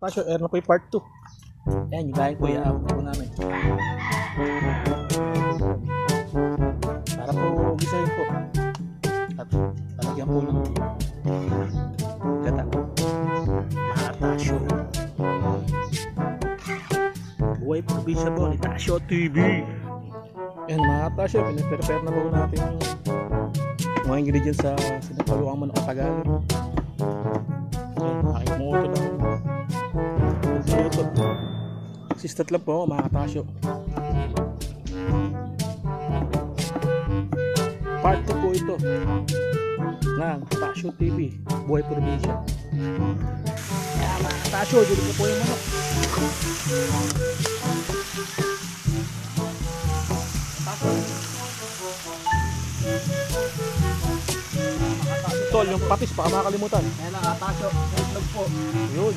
Pasyo, air na po yung part 2. Ayan, yung laing po iaabot po namin. Para po gisayin po. At talagyan po ng gata. Mga Tasyo. Buhay probinsya po ni Tasyo TV. Ayan mga Tasyo, pinaprepare na po natin yung mga ingredients sa sinapaluang manok at Tagalog. Aking moto lang luto. Sistat lang po mga Tasyo. Part 2 po ito ng Tasyo TV, Buhay Probinsya. Kaya mga Tasyo, dito po yung manok. Tol, yung patis, baka makakalimutan. Ayan lang, Tasyo. Itlog po. Yun.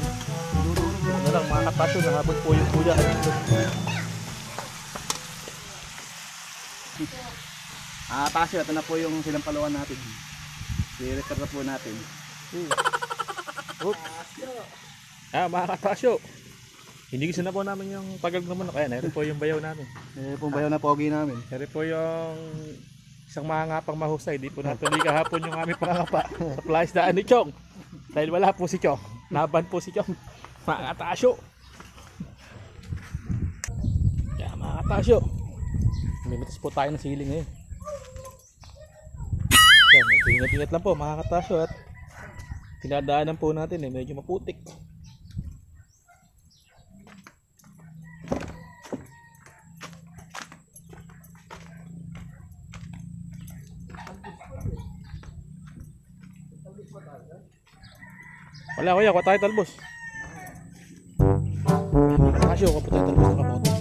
Ano lang, mga Tasyo, nahabol po yung kuya. Tasyo, ito na po yung sinampaluan natin. I-record na po natin. Mga Tasyo, hinigisan na po namin yung Tagalog na manok. Ayan, ito po yung bayaw namin. Pong bayaw na pogi namin. Ito po yung isang mangangapang mahusay. Di po natuloy kahapon yung aming pangangapa sa palaisdaan ni Chong. Dahil wala po si Chong. Naban po si Chong. Mga Tasyo. Kaya mga Tasyo, mimitas po tayo ng siling ngayon. Yan, medyo ingat-ingat lang po mga Tasyo. At tinadaanan po natin medyo maputik. Wala kuya, kuha tayo talbos. Tasyo, kuha po tayo talbos ng kamote.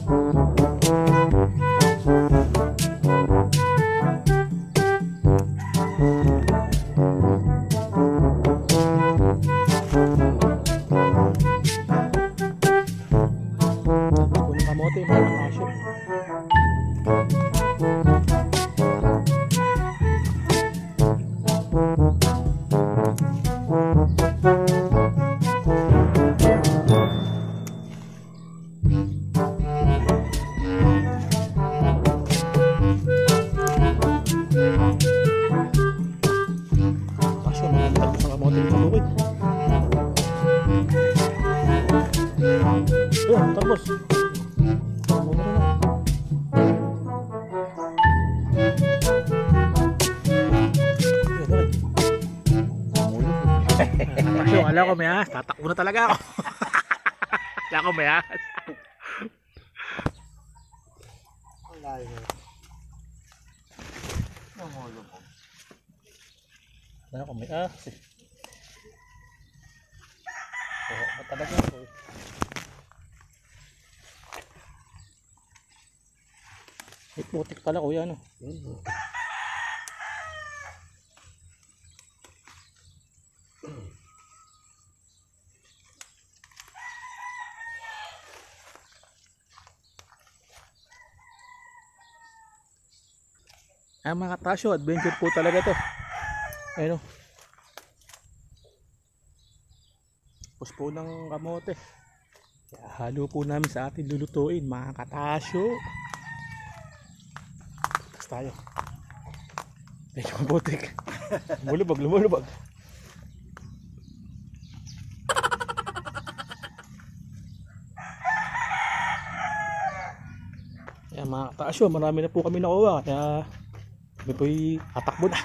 Talbos po ng kamote, mga Tasyo. Tapos alam ko may ahas, tatakbo na talaga ako. Alam ko may ahas. Alam ko may ahas eh. Talaga ako eh. Ay, putik pala kuya, ano? Ay mga Tasyo, adventure po talaga to. Ayun o. Tapos po ng kamote. Kaya halo po namin sa ating lulutuin mga Tasyo. Tayo. Medyo mabutik. Lumulubog. Kaya mga Tasyo, marami na po kami nakuha. Kaya kami po'y atakbo na.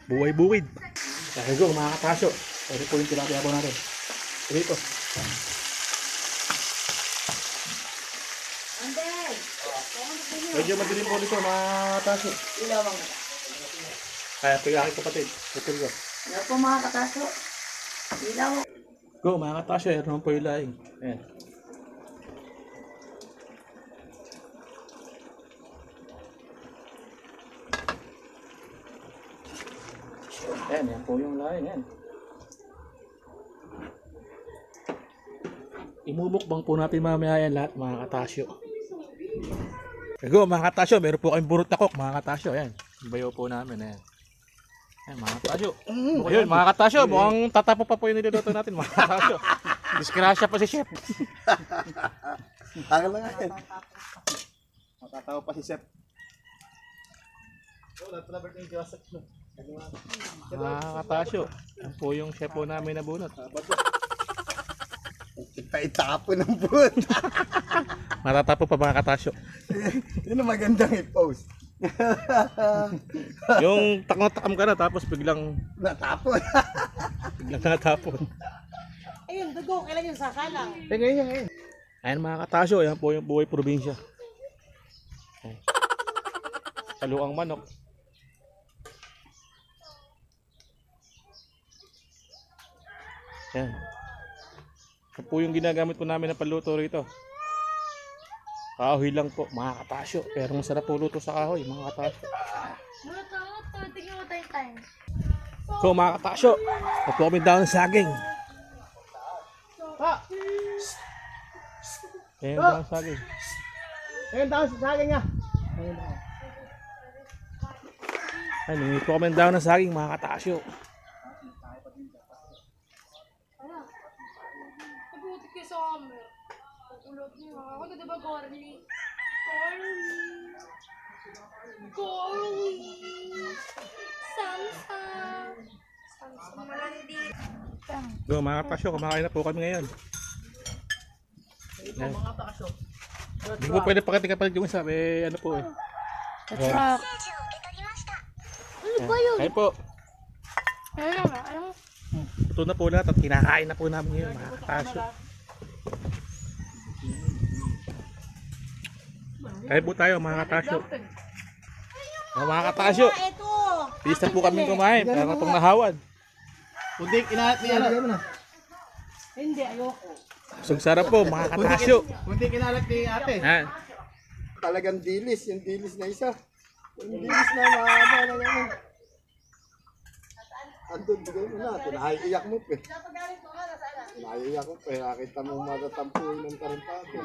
Buhay-buwid. Kaya go mga Tasyo. Pwede po yung tilapia po natin. Dito. Medyo madilim po dito mga Tasyo. Ilawang. Kaya ito yung aking kapatid. Ito ko. Ano po mga Tasyo? Ilaw. Go mga Tasyo, ayan naman po yung laing. Ayan. Ayan, yan po yung laing. Ayan. Imumukbang po natin mamaya yan lahat mga Tasyo. Go mga Tasyo, meron po kayong burot na cook mga Tasyo. Ayan, yung bayo po namin. Ayan. Ayan, mga katasyo. Ayun, mga katasyo, mukhang tatapo pa po yung niluluto natin, mga katasyo. Disgrasya pa si chef. Tagal lang yan. Matatawa pa si Chef. Mga katasyo, yan po yung chef po namin na bunot. Paitapon ng buwan. Matatapo pa mga katasyo. Yun ang magandang i-post. Yung takam ka na tapos biglang Natapon. natapon. Ayun, dugo. Kailan yung sasalang? Ngayon. Ayan mga katasyo, yan po yung buhay probinsya. Ayan. Saluang manok. Ayan. Yan po yung ginagamit po namin na paluto rito. Kahoy lang po, mga katasyo. Pero masarap po luto sa kahoy, mga katasyo. Tingnan mo time. So mga katasyo, ito kami down sa saging. Ayan down sa saging. Ngayon tayo sa saging nga. Ayan, ito kami down na saging, mga katasyo. Nabuti kayo sa camera. Pagulog niyo. Ako na diba Corny? Corny! Samsam! Samsam malandi. So mga katasyo, kumakain na po kami ngayon. Ayan. Hindi po pwede pakita kapag yung sabi, ano po eh. Ayan. Ano ba yun? Kain po. Ano nga? Ano? Ito na po lahat at kinakain na po namin ngayon, mga katasyo. Kain po tayo, mga katasyo. Mga katasyo, Ito. bilis na po kami kumain. Para itong nahawan. Puntik, inalat niya. Hindi, ayoko. Sugsarap po, mga katasyo. Puntik, inalat ni ate. Ayan. Talagang dilis. Yung dilis na isa. Yung dilis na mahaba na gano'n. Andun, bigay mo na. Pinaiiyak mo pe. Pinaiiyak mo pe. Nakita mo matatampuin ng tarantado.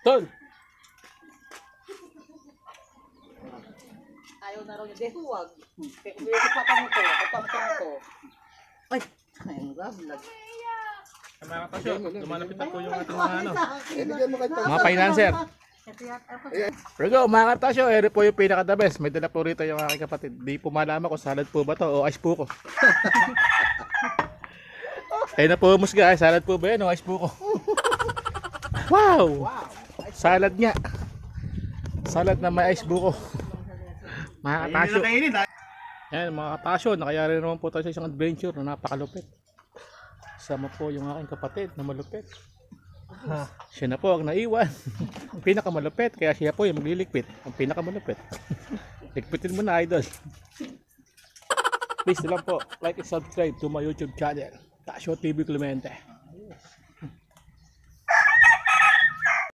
Tol! Ayaw na raw niya. Di, huwag. Kaya kung bilhin ko papamuto. Ay, ayun nga, vlog. Mga katasyo, lumalapit na po yung ating mga ano. Bigyan mo kay Mga financer. Pero mga katasyo, ere po yung pinaka-the best. May dala po rito yung aking kapatid. Di po malaman kung salad po ba to o ice po ko. Kaya na po musga, salad po ba yan o ice po ko? Wow! Salad nga. Salad na may ice buko. Mga katasyo. Yan mga katasyo, nakayari naman po tayo sa isang adventure na napakalupit. Sama po yung aking kapatid na malupit. Siya na po ang naiwan. Ang pinakamalupit, kaya siya po yung magliligpit. Ang pinakamalupit. Ligpitin mo na, idol. Please lang po, like and subscribe to my YouTube channel, Tasyo TV Clemente.